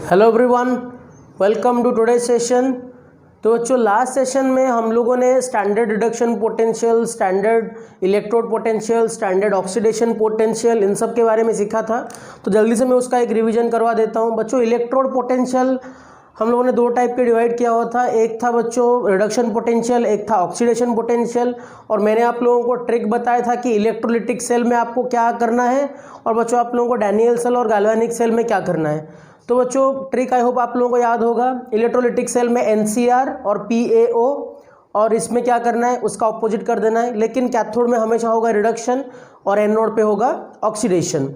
Hello everyone, welcome to today session. तो बच्चों last session में हम लोगों ने standard reduction potential, standard electrode potential, standard oxidation potential इन सब के बारे में सीखा था। तो जल्दी से मैं उसका एक रिवीजन करवा देता हूँ। बच्चों इलेक्ट्रोड पोटेंशियल हम लोगों ने दो टाइप के डिवाइड किया हुआ था। एक था बच्चों रिडक्शन पोटेंशियल, एक था ऑक्सीडेशन पोटेंशियल। और मैंने आप लोगों को ट्रिक बताया था कि इलेक्ट्रोलिटिक सेल में आपको क्या करना है और बच्चों आप लोगों को डैनियल सेल और गैल्वेनिक सेल में क्या करना है। तो बच्चों ट्रिक आई होप आप लोगों को याद होगा। इलेक्ट्रोलिटिक सेल में NCR और PaO, और इसमें क्या करना है उसका ऑपोजिट कर देना है। लेकिन कैथोड में हमेशा होगा रिडक्शन और एनोड पे होगा ऑक्सीडेशन।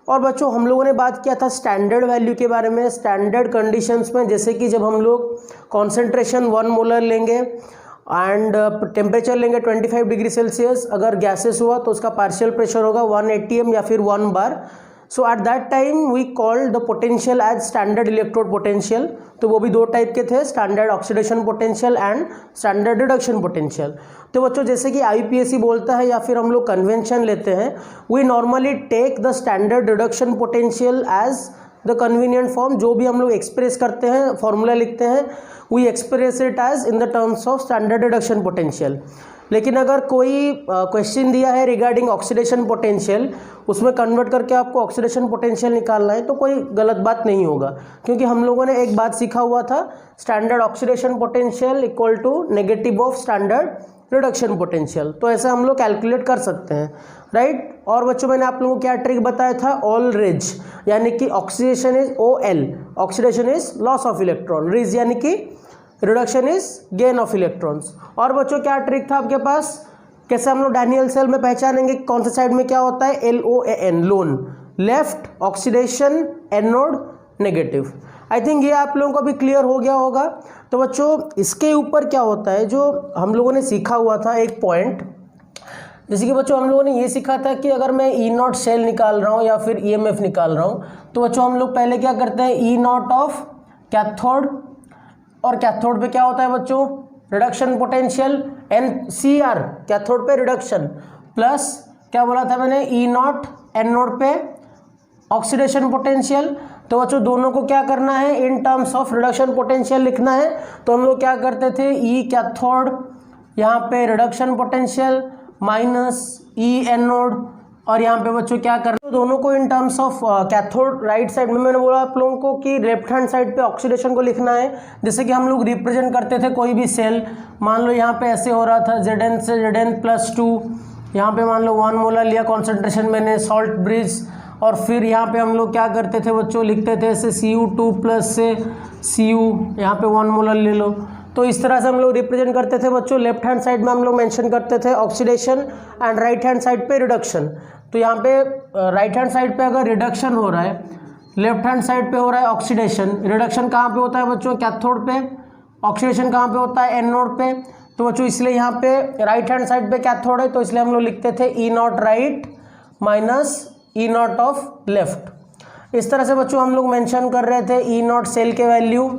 और बच्चों हम लोगों ने बात किया था स्टैंडर्ड वैल्यू के बारे में, स्टैंडर्ड कंडीशंस में, जैसे कि जब हम लोग कॉन्सेंट्रेशन 1 मोलर लेंगे एंड टेम्परेचर लेंगे 25 डिग्री सेल्सियस, अगर गैसेस हुआ तो उसका पार्शियल प्रेशर होगा 1 atm या फिर 1 बार। So at that time we called the potential as standard electrode potential. तो वो भी दो टाइप के थे, standard oxidation potential and standard reduction potential. तो बच्चों जैसे कि IPSC बोलता है या फिर हम लोग कन्वेंशन लेते हैं, we normally take the standard reduction potential as the convenient form. जो भी हम लोग एक्सप्रेस करते हैं, फॉर्मूला लिखते हैं, we express it as in the terms of standard reduction potential. लेकिन अगर कोई क्वेश्चन दिया है रिगार्डिंग ऑक्सीडेशन पोटेंशियल, उसमें कन्वर्ट करके आपको ऑक्सीडेशन पोटेंशियल निकालना है, तो कोई गलत बात नहीं होगा, क्योंकि हम लोगों ने एक बात सीखा हुआ था, standard oxidation potential equal to negative of standard reduction potential. तो ऐसे हम लोग कैलकुलेट कर सकते हैं, राइट। और बच्चों मैंने आप लोगों को क्या ट्रिक बताया था, ऑल रिज, यानी कि oxidation is OL, oxidation is loss of electron, ridge यानी कि reduction is gain of electrons. और बच्चों क्या ट्रिक था आपके पास, कैसे हम लोग डैनियल सेल में पहचानेंगे कौन से साइड में क्या होता है, LOAN, loan, left oxidation, anode negative. I think ये आप लोगों को भी क्लियर हो गया होगा। तो बच्चों इसके ऊपर क्या होता है, जो हम लोगों ने सीखा हुआ था एक पॉइंट, जैसे कि बच्चों हम लोगों ने ये सीखा था कि अगर मैं E0 सेल निकाल रहा हूँ या फिर EMF निकाल रहा हूँ, तो बच्चों हम लोग पहले क्या करते हैं, E0 ऑफ कैथोड, और कैथोड पे क्या होता है बच्चों, रिडक्शन पोटेंशियल, NCR कैथोड पे रिडक्शन, प्लस क्या बोला था मैंने, E0 एनोड पे ऑक्सीडेशन पोटेंशियल। तो बच्चों दोनों को क्या करना है, in terms of reduction potential लिखना है। तो हम लोग क्या करते थे, E कैथोड यहाँ पे reduction potential minus E anode, और यहाँ पे बच्चों क्या करना है, दोनों को in terms of cathode right side में, मैंने बोला आप लोगों को कि लेफ्ट हैंड साइड पे ऑक्सीडेशन को लिखना है। जैसे कि हम लोग रिप्रेजेंट करते थे कोई भी सेल, मान लो यहाँ पे ऐसे हो रहा था, Zn से Zn+2, यहाँ पे मान लो 1 मोलर लिया कॉन्सेंट्रेशन मैंने, सॉल्ट ब्रिज, और फिर यहाँ पे हम लोग क्या करते थे बच्चों, लिखते थे ऐसे Cu2+ से Cu, यहाँ पे 1 मोलर ले लो। तो इस तरह से हम लोग रिप्रेजेंट करते थे बच्चों। लेफ्ट हैंड साइड में हम लोग मेंशन करते थे oxidation and right hand side पे रिडक्शन। तो यहाँ पे राइट हैंड साइड पे अगर रिडक्शन हो रहा है, लेफ्ट हैंड साइड पे हो रहा है ऑक्सीडेशन। रिडक्शन कहाँ पे होता है बच्चों, कैथोड पे, ऑक्सीडेशन कहाँ पे होता है, एनोड पे। तो बच्चों इसलिए यहाँ पे राइट हैंड साइड पे कैथोड है, तो इसलिए हम लोग लिखते थे E0 right minus E0 of left. इस तरह से बच्चों हम लोग मेंशन कर रहे थे E0 सेल के वैल्यू।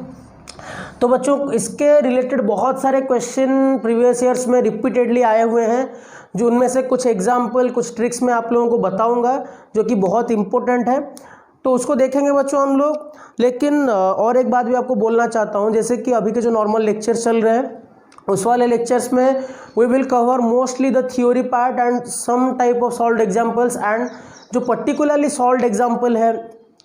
तो बच्चों इसके रिलेटेड बहुत सारे क्वेश्चन प्रीवियस ईयर्स में रिपीटेडली आए हुए हैं, जो उनमें से कुछ एग्जाम्पल, कुछ ट्रिक्स मैं आप लोगों को बताऊंगा जो कि बहुत इंपॉर्टेंट है। तो उसको देखेंगे बच्चों हम लोग। लेकिन और एक बात भी आपको बोलना चाहता हूं, जैसे कि अभी के जो नॉर्मल लेक्चर्स चल रहे हैं, उस वाले लेक्चर्स में we will cover mostly the theory part and some type of solved examples, and जो पर्टिकुलरली सॉल्व्ड एग्जाम्पल है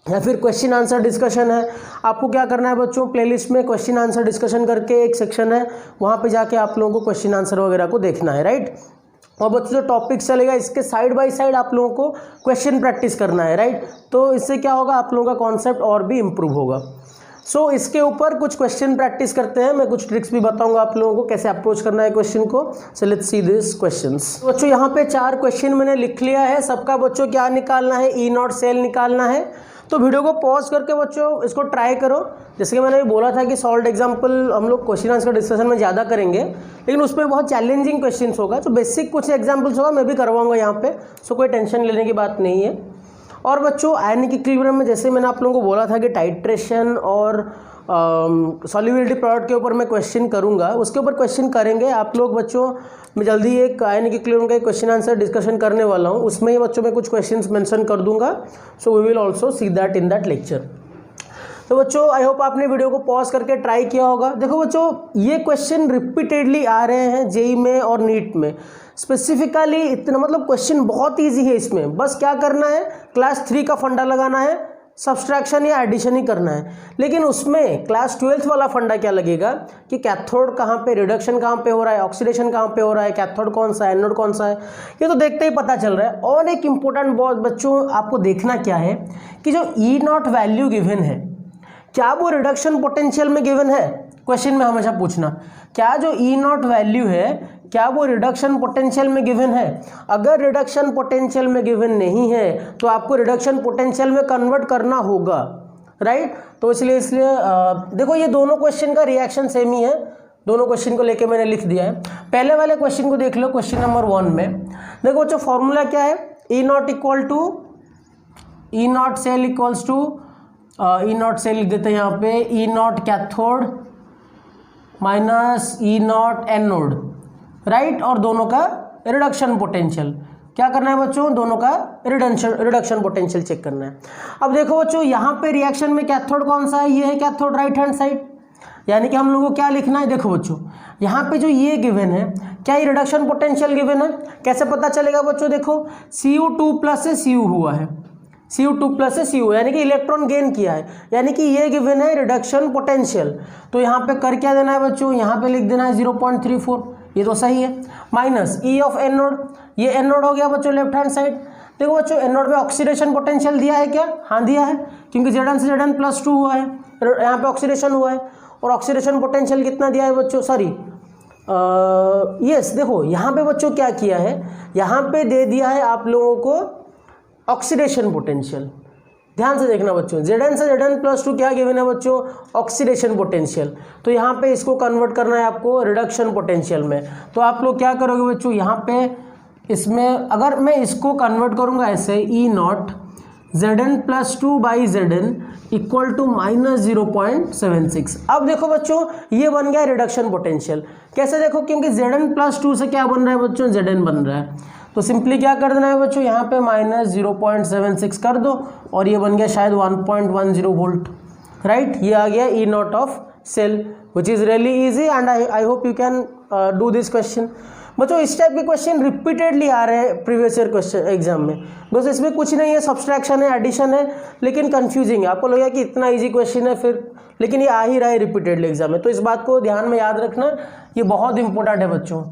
या फिर क्वेश्चन आंसर डिस्कशन है, आपको क्या करना है बच्चों, प्लेलिस्ट में क्वेश्चन आंसर डिस्कशन करके एक सेक्शन है, वहाँ पे जाके आप लोगों को क्वेश्चन आंसर वगैरह को देखना है, राइट। और बच्चों जो टॉपिक चलेगा इसके साइड बाय साइड आप लोगों को क्वेश्चन प्रैक्टिस करना है, राइट। तो इससे क्या होगा, आप लोगों का कॉन्सेप्ट और भी इम्प्रूव होगा। सो इसके ऊपर कुछ क्वेश्चन प्रैक्टिस करते हैं। मैं कुछ ट्रिक्स भी बताऊंगा आप लोगों को कैसे अप्रोच करना है क्वेश्चन को। सो लेट्स सी दिस क्वेश्चंस। बच्चों यहाँ पे 4 क्वेश्चन मैंने लिख लिया है, सबका बच्चों क्या निकालना है, E0 सेल निकालना है। तो वीडियो को पॉज करके बच्चों इसको ट्राई करो। जैसे कि मैंने बोला था कि सॉल्व्ड एग्जाम्पल हम लोग क्वेश्चन आंसर डिस्कशन में ज़्यादा करेंगे, लेकिन उसमें बहुत चैलेंजिंग क्वेश्चंस होगा। तो बेसिक कुछ एग्जाम्पल्स होगा, मैं भी करवाऊंगा यहाँ पे। सो कोई टेंशन लेने की बात नहीं है। और बच्चों आयनिक इक्विलिब्रियम में जैसे मैंने आप लोगों को बोला था कि टाइट्रेशन और सॉल्युबिलिटी प्रोडक्ट के ऊपर मैं क्वेश्चन करूंगा, उसके ऊपर क्वेश्चन करेंगे आप लोग बच्चों। मैं जल्दी एक आयनिक इक्विलिब्रियम का क्वेश्चन आंसर डिस्कशन करने वाला हूं, उसमें ही बच्चों मैं कुछ क्वेश्चंस मेंशन कर दूंगा। So we will also see that in that lecture. तो बच्चों आई होप आपने वीडियो को पॉज करके ट्राई किया होगा। देखो बच्चों, ये क्वेश्चन रिपीटेडली आ रहे हैं जेई में और नीट में स्पेसिफिकली इतना, मतलब क्वेश्चन बहुत ईजी है। इसमें बस क्या करना है, क्लास 3 का फंडा लगाना है, सब्सट्रैक्शन या एडिशन ही करना है। लेकिन उसमें क्लास 12th वाला फंडा क्या लगेगा कि कैथोड कहाँ पे, रिडक्शन कहाँ पे हो रहा है, ऑक्सीडेशन कहाँ पे हो रहा है, कैथोड कौन सा है, एनोड कौन सा है, ये तो देखते ही पता चल रहा है। और एक इम्पोर्टेंट बहुत बच्चों आपको देखना क्या है कि जो E0 वैल्यू गिवन है, क्या वो रिडक्शन पोटेंशियल में गिवन है? क्वेश्चन में हमेशा पूछना, क्या जो E0 वैल्यू है क्या वो रिडक्शन पोटेंशियल में गिवन है? अगर रिडक्शन पोटेंशियल में गिवन नहीं है तो आपको रिडक्शन पोटेंशियल में कन्वर्ट करना होगा, राइट। तो इसलिए देखो ये दोनों क्वेश्चन का रिएक्शन सेम ही है, दोनों क्वेश्चन को लेके मैंने लिख दिया है। पहले वाले क्वेश्चन को देख लो, क्वेश्चन नंबर 1 में देखो बच्चों फॉर्मूला क्या है, E0 equal to E0 cell equals to E0 cell लिख देते हैं यहाँ पे, E0 cathode minus E0 anode, right. और दोनों का रिडक्शन पोटेंशियल क्या करना है बच्चों, दोनों का रिडक्शन पोटेंशियल चेक करना है। अब देखो बच्चों यहाँ पे रिएक्शन में कैथोड कौन सा है, ये है कैथोड राइट हैंड साइड, यानी कि हम लोगों को क्या लिखना है, देखो बच्चों यहाँ पे जो ये गिवन है, क्या ये रिडक्शन पोटेंशियल गिवन है? कैसे पता चलेगा बच्चों, देखो Cu2 प्लस से Cu हुआ है, Cu2 प्लस से Cu यानी कि इलेक्ट्रॉन गेन किया है, यानी कि ये गिवन है रिडक्शन पोटेंशियल। तो यहाँ पे कर क्या देना है बच्चों, यहाँ पे लिख देना है 0.34, ये तो सही है। माइनस E ऑफ एनोड, ये एनोड हो गया बच्चों लेफ्ट हैंड साइड। देखो बच्चों एनोड में ऑक्सीडेशन पोटेंशियल दिया है क्या, हाँ दिया है, क्योंकि Zn से Zn+2 हुआ है, यहाँ पे ऑक्सीडेशन हुआ है। और ऑक्सीडेशन पोटेंशियल कितना दिया है बच्चों, सॉरी यस, देखो यहाँ पे बच्चों क्या किया है, यहाँ पे दे दिया है आप लोगों को ऑक्सीडेशन पोटेंशियल। ध्यान से देखना बच्चों, Zn से Zn+2 क्या गिवन है बच्चों, ऑक्सीडेशन पोटेंशियल। तो यहाँ पे इसको कन्वर्ट करना है आपको रिडक्शन पोटेंशियल में। तो आप लोग क्या करोगे बच्चों, यहाँ पे इसमें अगर मैं इसको कन्वर्ट करूँगा ऐसे, E0 Zn+2 by Zn equal to minus 0.76। अब देखो बच्चों ये बन गया रिडक्शन पोटेंशियल। कैसे देखो, क्योंकि Zn+2 से क्या बन रहा है बच्चों, Zn बन रहा है। तो सिंपली क्या कर देना है बच्चों, यहाँ पे माइनस 0.76 कर दो और ये बन गया शायद 1.10 वोल्ट, राइट। ये आ गया E0 of cell, which is really easy and I hope you can do this question. बच्चों इस टाइप के क्वेश्चन रिपीटेडली आ रहे हैं प्रीवियस ईयर क्वेश्चन एग्जाम में, बस इसमें कुछ नहीं है, सब्सट्रैक्शन है, एडिशन है, लेकिन कंफ्यूजिंग है। आपको लगेगा कि इतना इजी क्वेश्चन है फिर, लेकिन ये आ ही रहा है रिपीटेडली एग्जाम में। तो इस बात को ध्यान में याद रखना, ये बहुत इंपॉर्टेंट है बच्चों।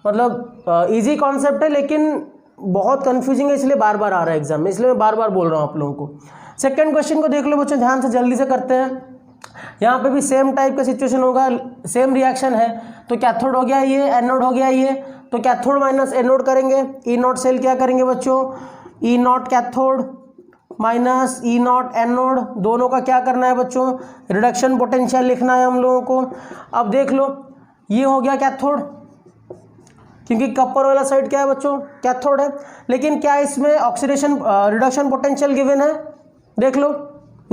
मतलब इजी कॉन्सेप्ट है लेकिन बहुत कंफ्यूजिंग है, इसलिए बार बार आ रहा है एग्जाम में, इसलिए मैं बार बार बोल रहा हूँ आप लोगों को। सेकंड क्वेश्चन को देख लो बच्चों, ध्यान से जल्दी से करते हैं। यहाँ पे भी सेम टाइप का सिचुएशन होगा, सेम रिएक्शन है। तो कैथोड हो गया ये, एनोड हो गया ये, तो कैथोड माइनस एनोड करेंगे। E0 सेल क्या करेंगे बच्चों, E0 cathode minus E0 anode, दोनों का क्या करना है बच्चों, रिडक्शन पोटेंशियल लिखना है हम लोगों को। अब देख लो ये हो गया कैथोड, क्योंकि कपर वाला साइड क्या है बच्चों, कैथोड है। लेकिन क्या इसमें ऑक्सीडेशन रिडक्शन पोटेंशियल गिवन है, देख लो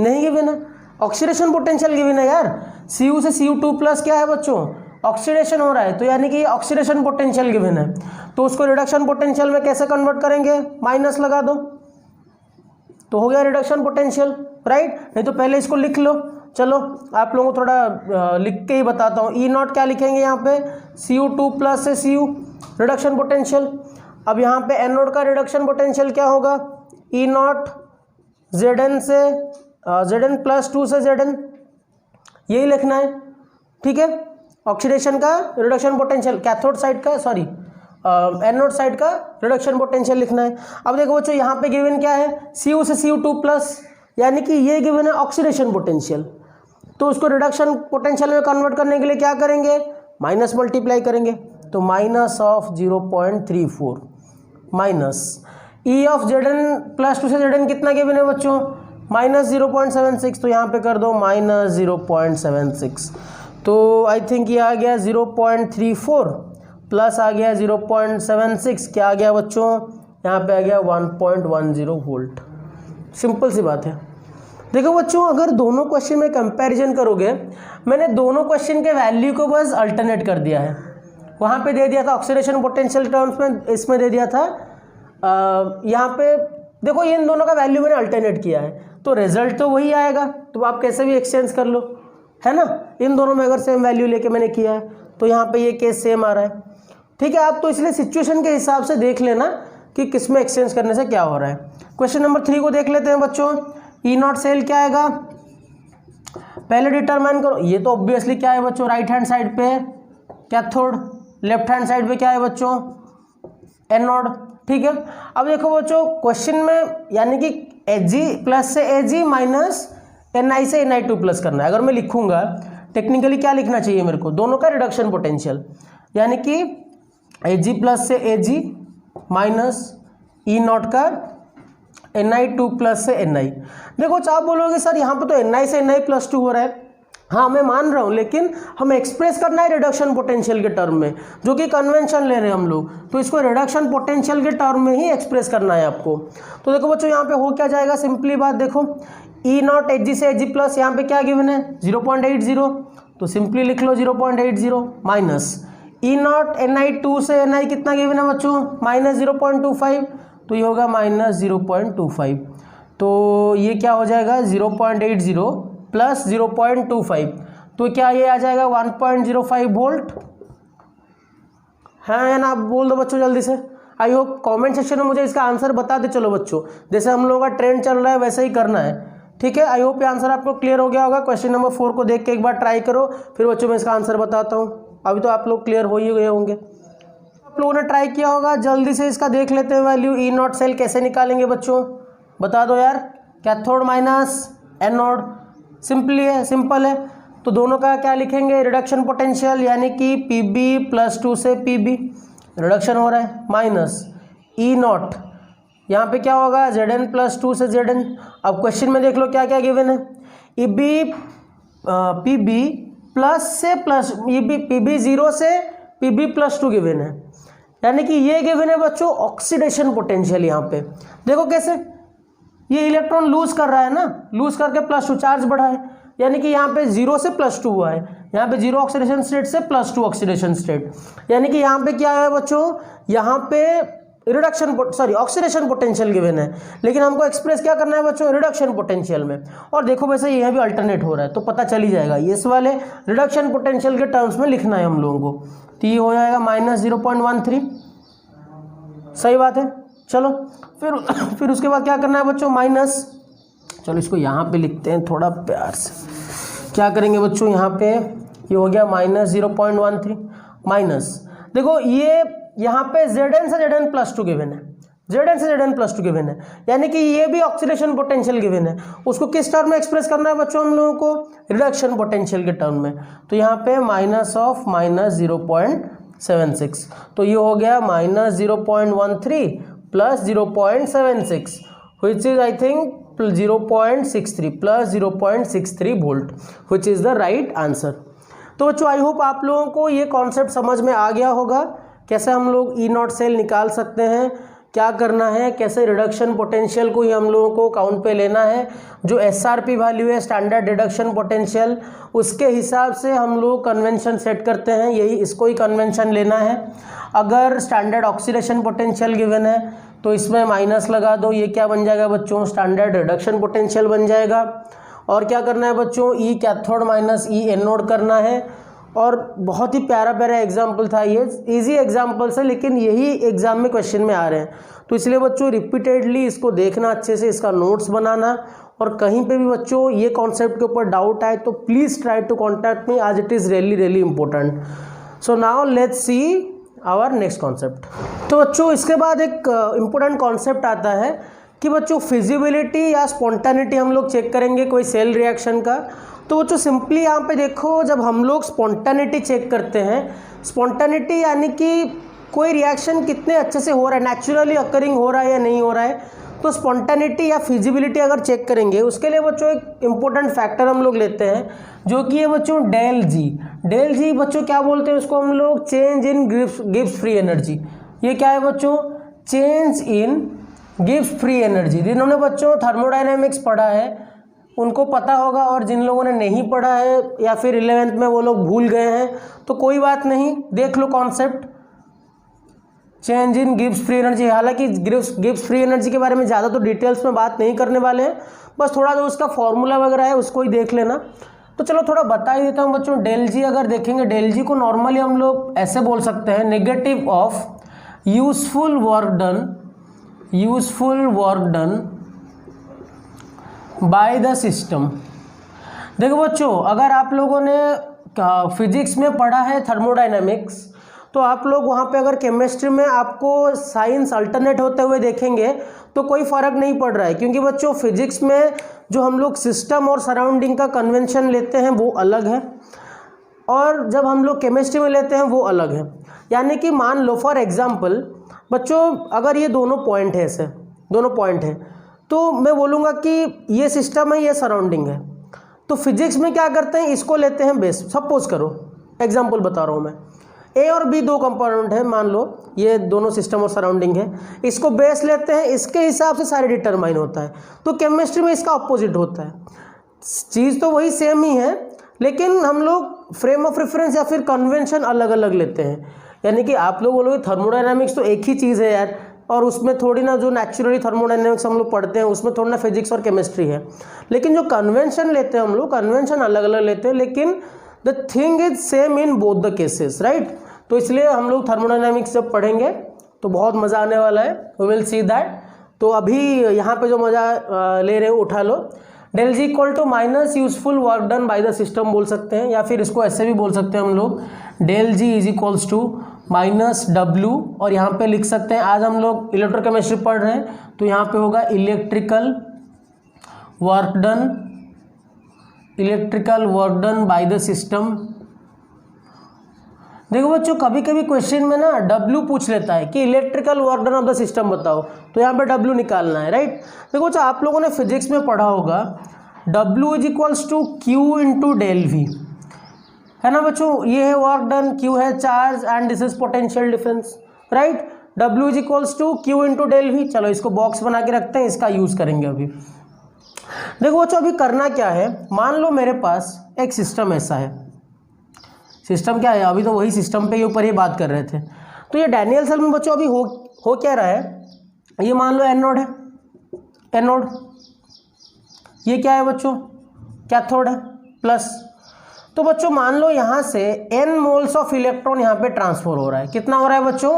नहीं गिवन है। ऑक्सीडेशन पोटेंशियल गिवन है यार, Cu से Cu2 प्लस क्या है बच्चों, ऑक्सीडेशन हो रहा है, तो यानी कि ऑक्सीडेशन पोटेंशियल गिवन है। तो उसको रिडक्शन पोटेंशियल में कैसे कन्वर्ट करेंगे, माइनस लगा दो तो हो गया रिडक्शन पोटेंशियल, राइट। नहीं तो पहले इसको लिख लो। चलो आप लोगों को थोड़ा लिख के ही बताता हूँ। E0 क्या लिखेंगे यहाँ पे, Cu2 प्लस से Cu, रिडक्शन पोटेंशियल। अब यहाँ पे एनोड का रिडक्शन पोटेंशियल क्या होगा, E0 Zn से Zn+2 से Zn, यही लिखना है, ठीक है। ऑक्सीडेशन का रिडक्शन पोटेंशियल, कैथोड साइड का, सॉरी एनोड साइड का रिडक्शन पोटेंशियल लिखना है। अब देखो बच्चों यहाँ पे गिवन क्या है, Cu से Cu2 प्लस, यानी कि ये गिवन है ऑक्सीडेशन पोटेंशियल। तो उसको रिडक्शन पोटेंशियल में कन्वर्ट करने के लिए क्या करेंगे, माइनस मल्टीप्लाई करेंगे। तो minus of 0.34 minus E of Zn+2 से Zn कितना गिवन है बच्चों, माइनस 0.76। तो यहाँ पे कर दो माइनस 0.76। तो आई थिंक ये आ गया 0.34 प्लस आ गया 0.76, क्या आ गया बच्चों, यहाँ पे आ गया 1.10 वोल्ट। सिंपल सी बात है। देखो बच्चों अगर दोनों क्वेश्चन में कंपैरिजन करोगे, मैंने दोनों क्वेश्चन के वैल्यू को बस अल्टरनेट कर दिया है। वहाँ पे दे दिया था ऑक्सीडेशन पोटेंशियल टर्म्स में, इसमें दे दिया था यहाँ पे देखो इन दोनों का वैल्यू मैंने अल्टरनेट किया है। तो रिजल्ट तो वही आएगा, तो आप कैसे भी एक्सचेंज कर लो, है ना। इन दोनों में अगर सेम वैल्यू लेके मैंने किया है तो यहाँ पे ये केस सेम आ रहा है, ठीक है। आप तो इसलिए सिचुएशन के हिसाब से देख लेना कि किस में एक्सचेंज करने से क्या हो रहा है। क्वेश्चन नंबर 3 को देख लेते हैं बच्चों। ई नॉट सेल क्या आएगा, पहले डिटरमाइन करो। ये तो ऑब्वियसली क्या है बच्चों, राइट हैंड साइड पे कैथोड, लेफ्ट हैंड साइड पे क्या है बच्चों, एनोड, ठीक है। अब देखो बच्चों क्वेश्चन में यानी कि Ag प्लस से Ag माइनस Ni से Ni2 प्लस करना है। अगर मैं लिखूंगा टेक्निकली क्या लिखना चाहिए मेरे को, दोनों का रिडक्शन पोटेंशियल, यानी कि Ag प्लस से Ag माइनस ई नॉट का Ni2 प्लस से Ni। देखो आप बोलोगे सर यहाँ पे तो Ni से Ni प्लस 2 हो रहा है, हाँ मैं मान रहा हूँ, लेकिन हमें एक्सप्रेस करना है रिडक्शन पोटेंशियल के टर्म में, जो कि कन्वेंशन ले रहे हैं हम लोग, तो इसको रिडक्शन पोटेंशियल के टर्म में ही एक्सप्रेस करना है आपको। तो देखो बच्चों यहाँ पे हो क्या जाएगा, सिंपली बात देखो, ई नॉट Ag से Ag प्लस यहाँ पे क्या गिवन है 0.80, तो सिंपली लिख लो 0.80 माइनस ई नॉट Ni2 से Ni कितना गिवन है बच्चों माइनस 0.25, तो ये होगा माइनस 0.25, तो ये क्या हो जाएगा 0.80 प्लस 0.25, तो क्या ये आ जाएगा 1.05 वोल्ट, है ना। आप बोल दो बच्चों जल्दी से। आई होप कमेंट सेक्शन में मुझे इसका आंसर बता दे। चलो बच्चों जैसे हम लोगों का ट्रेंड चल रहा है वैसे ही करना है, ठीक है। आई होप ये आंसर आपको क्लियर हो गया होगा। क्वेश्चन नंबर 4 को देख के एक बार ट्राई करो, फिर बच्चों मैं इसका आंसर बताता हूँ। अभी तो आप लोग क्लियर हो ही गए होंगे, आप लोगों ने ट्राई किया होगा। जल्दी से इसका देख लेते हैं वैल्यू। ई नॉट सेल कैसे निकालेंगे बच्चों, बता दो यार। कैथोड माइनस एनोड, सिंपली है, सिंपल है। तो दोनों का क्या लिखेंगे, रिडक्शन पोटेंशियल, यानी कि Pb प्लस 2 से Pb रिडक्शन हो रहा है, माइनस ई नॉट, यहाँ पे क्या होगा Zn प्लस 2 से Zn। अब क्वेश्चन में देख लो क्या क्या गिवन है, Pb प्लस से प्लस Pb 0 से Pb प्लस 2 गिवन है, यानी कि ये गिवन है बच्चों ऑक्सीडेशन पोटेंशियल। यहाँ पे देखो कैसे ये इलेक्ट्रॉन लूज कर रहा है ना, लूज करके प्लस 2 चार्ज बढ़ा है, यानी कि यहाँ पे 0 से प्लस 2 हुआ है, यहाँ पे 0 ऑक्सीडेशन स्टेट से प्लस 2 ऑक्सीडेशन स्टेट, यानी कि यहाँ पे क्या है बच्चों, यहाँ पे ऑक्सीडेशन पोटेंशियल गिवन है, लेकिन हमको एक्सप्रेस क्या करना है बच्चों, रिडक्शन पोटेंशियल में। और देखो वैसे यह भी अल्टरनेट हो रहा है तो पता चल ही जाएगा, इस वाले रिडक्शन पोटेंशियल के टर्म्स में लिखना है हम लोगों को। तो ये हो जाएगा माइनस 0.13, सही बात है। चलो फिर उसके बाद क्या करना है बच्चों, माइनस, चलो इसको यहाँ पे लिखते हैं थोड़ा प्यार से। क्या करेंगे बच्चों, यहाँ पे ये हो गया माइनस 0.13 माइनस, देखो ये यहाँ पे Zn से Zn प्लस 2 गिवन है, Zn से Zn प्लस 2 गिवन है, यानी कि ये भी ऑक्सीडेशन पोटेंशियल गिवन है। उसको किस टर्म में एक्सप्रेस करना है बच्चों हम लोगों को, रिडक्शन पोटेंशियल के टर्म में। तो यहाँ पे माइनस ऑफ माइनस 0.76, तो ये हो गया minus 0.13 plus 0.76 which is I think 0.63 plus 0.63 volt which is the right answer। तो बच्चों आई होप आप लोगों को ये कॉन्सेप्ट समझ में आ गया होगा, कैसे हम लोग ई नॉट सेल निकाल सकते हैं, क्या करना है, कैसे रिडक्शन पोटेंशियल को ही हम लोगों को काउंट पे लेना है। जो SRP वैल्यू है स्टैंडर्ड रिडक्शन पोटेंशियल, उसके हिसाब से हम लोग कन्वेंशन सेट करते हैं, यही इसको ही कन्वेंशन लेना है। अगर स्टैंडर्ड ऑक्सीडेशन पोटेंशियल गिवन है तो इसमें माइनस लगा दो, ये क्या बन जाएगा बच्चों, स्टैंडर्ड रिडक्शन पोटेंशियल बन जाएगा। और क्या करना है बच्चों, ई कैथोड माइनस ई एनोड करना है। और बहुत ही प्यारा प्यारा एग्जाम्पल था ये, इजी एग्जाम्पल्स है लेकिन यही एग्जाम में क्वेश्चन में आ रहे हैं, तो इसलिए बच्चों रिपीटेडली इसको देखना अच्छे से, इसका नोट्स बनाना। और कहीं पे भी बच्चों ये कॉन्सेप्ट के ऊपर डाउट आए तो please try to contact me, आज it is really important. So now let's see our next concept. तो बच्चों इसके बाद एक इम्पोर्टेंट कॉन्सेप्ट आता है कि बच्चों फिजिबिलिटी या स्पॉन्टेनिटी हम लोग चेक करेंगे कोई सेल रिएक्शन का। तो बच्चों सिंपली यहाँ पे देखो, जब हम लोग स्पॉन्टेनिटी चेक करते हैं, स्पॉन्टेनिटी यानी कि कोई रिएक्शन कितने अच्छे से हो रहा है, नेचुरली अकरिंग हो रहा है या नहीं हो रहा है, तो स्पॉन्टेनिटी या फिजिबिलिटी अगर चेक करेंगे उसके लिए बच्चों एक इम्पोर्टेंट फैक्टर हम लोग लेते हैं जो कि है बच्चों डेल जी। डेल जी बच्चों क्या बोलते हैं उसको हम लोग, change in Gibbs free energy. ये क्या है बच्चों, change in Gibbs free energy. जिन्होंने बच्चों थर्मोडायनेमिक्स पढ़ा है उनको पता होगा, और जिन लोगों ने नहीं पढ़ा है या फिर 11th में वो लोग भूल गए हैं तो कोई बात नहीं, देख लो concept. Change in Gibbs free energy. हालांकि गिब्स फ्री एनर्जी के बारे में ज़्यादा तो डिटेल्स में बात नहीं करने वाले हैं, बस थोड़ा जो उसका फॉर्मूला वगैरह है उसको ही देख लेना। तो चलो थोड़ा बता ही देता हूँ बच्चों। डेल जी अगर देखेंगे, डेल जी को नॉर्मली हम लोग ऐसे बोल सकते हैं, negative of useful work done by the system. देखो बच्चों, अगर आप लोगों ने फिजिक्स में पढ़ा है थर्मोडायनामिक्स, तो आप लोग वहाँ पे अगर केमिस्ट्री में आपको साइंस अल्टरनेट होते हुए देखेंगे तो कोई फ़र्क नहीं पड़ रहा है, क्योंकि बच्चों फिजिक्स में जो हम लोग सिस्टम और सराउंडिंग का कन्वेंशन लेते हैं वो अलग है, और जब हम लोग केमिस्ट्री में लेते हैं वो अलग है। यानी कि मान लो फॉर एग्जांपल बच्चों, अगर ये दोनों पॉइंट है, ऐसे दोनों पॉइंट है, तो मैं बोलूँगा कि ये सिस्टम है, ये सराउंडिंग है। तो फिजिक्स में क्या करते हैं, इसको लेते हैं बेस। सपोज करो, एग्जांपल बता रहा हूँ मैं, ए और बी दो कंपोनेंट है, मान लो ये दोनों सिस्टम और सराउंडिंग है, इसको बेस लेते हैं, इसके हिसाब से सारे डिटरमाइन होता है। तो केमिस्ट्री में इसका अपोजिट होता है। चीज़ तो वही सेम ही है, लेकिन हम लोग फ्रेम ऑफ रेफरेंस या फिर कन्वेंशन अलग अलग लेते हैं। यानी कि आप लोग बोलोगे थर्मोडायनामिक्स तो एक ही चीज़ है यार, और उसमें थोड़ी ना जो नेचुरली थर्मोडायनामिक्स हम लोग पढ़ते हैं उसमें थोड़ी ना फिजिक्स और केमिस्ट्री है। लेकिन जो कन्वेंशन लेते हैं हम लोग, कन्वेंशन अलग अलग लेते हैं, लेकिन the thing is same in both the cases, right. तो इसलिए हम लोग थर्मोडायनामिक्स जब पढ़ेंगे तो बहुत मज़ा आने वाला है, वी विल सी दैट। तो अभी यहाँ पे जो मज़ा ले रहे हो उठा लो। Del G equal to minus useful work done by the system बोल सकते हैं, या फिर इसको ऐसे भी बोल सकते हैं हम लोग, del G is equals to minus W, और यहाँ पे लिख सकते हैं, आज हम लोग इलेक्ट्रोकेमिस्ट्री पढ़ रहे हैं तो यहाँ पे होगा electrical work done by the system. देखो बच्चों, कभी कभी क्वेश्चन में ना W पूछ लेता है कि electrical work done of the system बताओ, तो यहाँ पे W निकालना है, राइट। देखो बच्चों, आप लोगों ने फिजिक्स में पढ़ा होगा W is equals to Q into del V, है ना बच्चों। ये है वर्क डन, Q है charge and this is potential difference, right. W is equals to Q into del V. चलो इसको बॉक्स बना के रखते हैं, इसका यूज करेंगे अभी। देखो बच्चों, अभी करना क्या है, मान लो मेरे पास एक सिस्टम ऐसा है। सिस्टम क्या है, अभी तो वही सिस्टम पे ऊपर ही बात कर रहे थे। तो ये डैनियल सेल में बच्चों अभी हो क्या रहा है, ये मान लो एनोड है, एनोड। ये क्या है बच्चों, कैथोड है, प्लस। तो बच्चों मान लो यहाँ से n मोल्स ऑफ इलेक्ट्रॉन यहाँ पे ट्रांसफर हो रहा है। कितना हो रहा है बच्चों,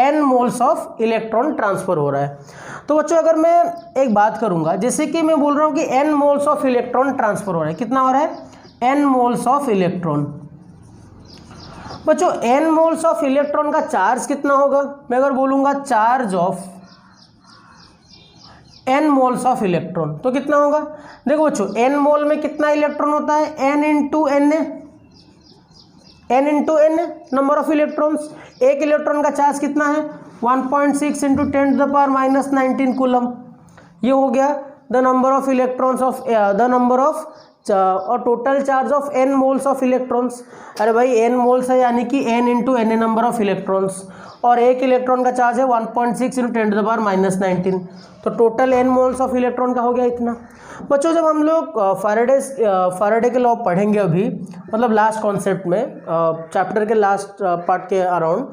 n moles of electron transfer हो रहा है। तो बच्चों अगर मैं एक बात करूँगा, जैसे कि मैं बोल रहा हूँ कि n moles of electron transfer हो रहा है, कितना हो रहा है, n मोल्स ऑफ इलेक्ट्रॉन। बच्चों n मोल्स ऑफ इलेक्ट्रॉन का चार्ज कितना होगा, मैं अगर बोलूँगा charge of n moles of electron तो कितना होगा। देखो बच्चों, n मोल में कितना इलेक्ट्रॉन होता है, n into N number of electrons. एक इलेक्ट्रॉन का चार्ज कितना है, 1.6 into 10 to the power minus 19 coulomb. ये हो गया the number of electrons of the number of और total charge of n moles of electrons. अरे भाई n मोल्स है यानी कि n into N number of electrons, और एक इलेक्ट्रॉन का चार्ज है 1.6 into 10 to the power minus 19, तो total n moles of electron का हो गया इतना। बच्चों जब हम लोग फैराडे के लॉ पढ़ेंगे अभी, मतलब लास्ट कॉन्सेप्ट में चैप्टर के लास्ट पार्ट के अराउंड,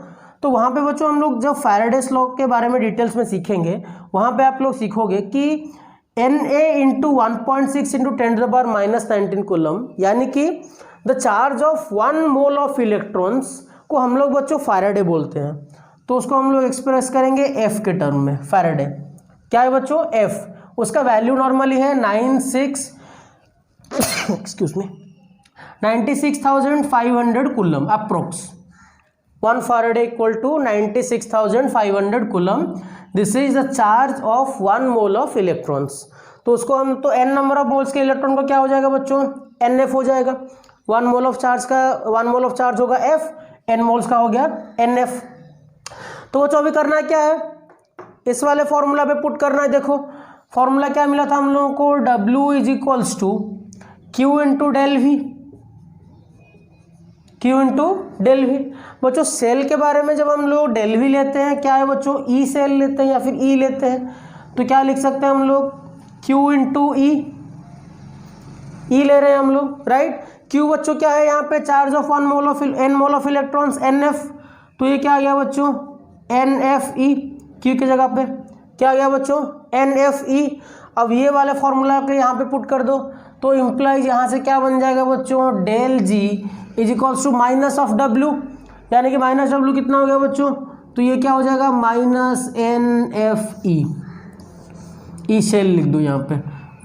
तो वहाँ पे बच्चों हम लोग जब फैराडेस लॉ के बारे में डिटेल्स में सीखेंगे, वहाँ पे आप लोग सीखोगे कि Na into 1.6 into 10 to the power minus 19 coulomb, यानी कि the charge of 1 mole of electrons को हम लोग बच्चों फैराडे बोलते हैं। तो उसको हम लोग एक्सप्रेस करेंगे F के टर्म में। फैराडे क्या है बच्चों, F, उसका वैल्यू नॉर्मली है 96,500 coulomb approx. 1 faraday equal to 96,500 coulomb. This is the charge of 1 mole of electrons. तो उसको हम तो n नंबर ऑफ मोल्स के इलेक्ट्रॉन को क्या हो जाएगा बच्चों, NF हो जाएगा। 1 मोल ऑफ चार्ज होगा F, n मोल्स का हो गया NF। तो बच्चों अभी करना क्या है, इस वाले फॉर्मूला पे पुट करना है। देखो फॉर्मूला क्या मिला था हम लोगों को, W is equals to Q into del V, Q into del V. बच्चों सेल के बारे में जब हम लोग डेल वी लेते हैं, क्या है बच्चों, E सेल लेते हैं या फिर E लेते हैं, तो क्या लिख सकते हैं हम लोग, Q इंटू E ले रहे हैं हम लोग, राइट। Q बच्चों क्या है यहाँ पे, charge of 1 mole of n mole of electrons NF, तो ये क्या आ गया बच्चों, NFe, क्यू की जगह पे क्या आ गया बच्चों NFe। अब ये वाले फॉर्मूला को यहाँ पे पुट कर दो तो इम्प्लाइज यहाँ से क्या बन जाएगा बच्चों del G is equals to minus of W, यानी कि माइनस डब्ल्यू कितना हो गया बच्चों, तो ये क्या हो जाएगा माइनस NFe, ई शेल लिख दो यहाँ पे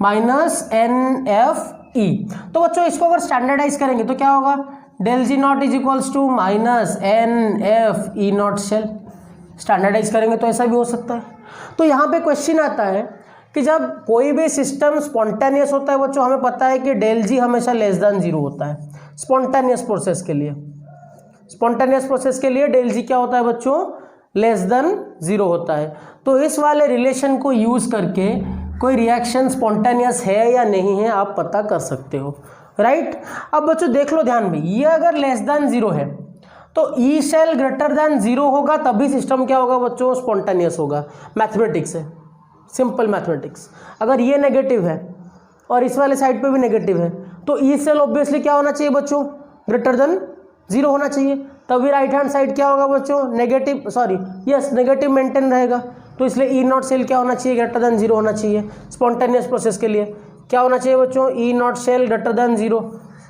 माइनस NFe। तो बच्चों इसको अगर स्टैंडर्डाइज करेंगे तो क्या होगा del G not is equals to minus NFe not cell. Standardise करेंगे तो ऐसा भी हो सकता है। तो यहाँ पे क्वेश्चन आता है कि जब कोई भी सिस्टम स्पॉन्टेनियस होता है बच्चों, हमें पता है कि डेल जी हमेशा लेस देन जीरो होता है स्पॉन्टेनियस प्रोसेस के लिए। स्पॉन्टेनियस प्रोसेस के लिए डेल जी क्या होता है बच्चों लेस देन जीरो होता है। तो इस वाले रिलेशन को यूज करके कोई रिएक्शन स्पॉन्टेनियस है या नहीं है आप पता कर सकते हो, राइट। अब बच्चों देख लो ध्यान में, ये अगर लेस देन जीरो है तो ई शेल ग्रेटर देन जीरो होगा तभी सिस्टम क्या होगा बच्चों स्पॉन्टेनियस होगा। मैथमेटिक्स है, सिंपल मैथमेटिक्स। अगर ये नेगेटिव है और इस वाले साइड पे भी नेगेटिव है तो ई सेल ऑब्वियसली क्या होना चाहिए बच्चों ग्रेटर देन जीरो होना चाहिए, तभी राइट हैंड साइड क्या होगा बच्चों negative, sorry yes negative maintain रहेगा। तो इसलिए ई नॉट सेल क्या होना चाहिए ग्रेटर देन जीरो होना चाहिए स्पॉन्टेनियस प्रोसेस के लिए। क्या होना चाहिए बच्चों E not cell greater than zero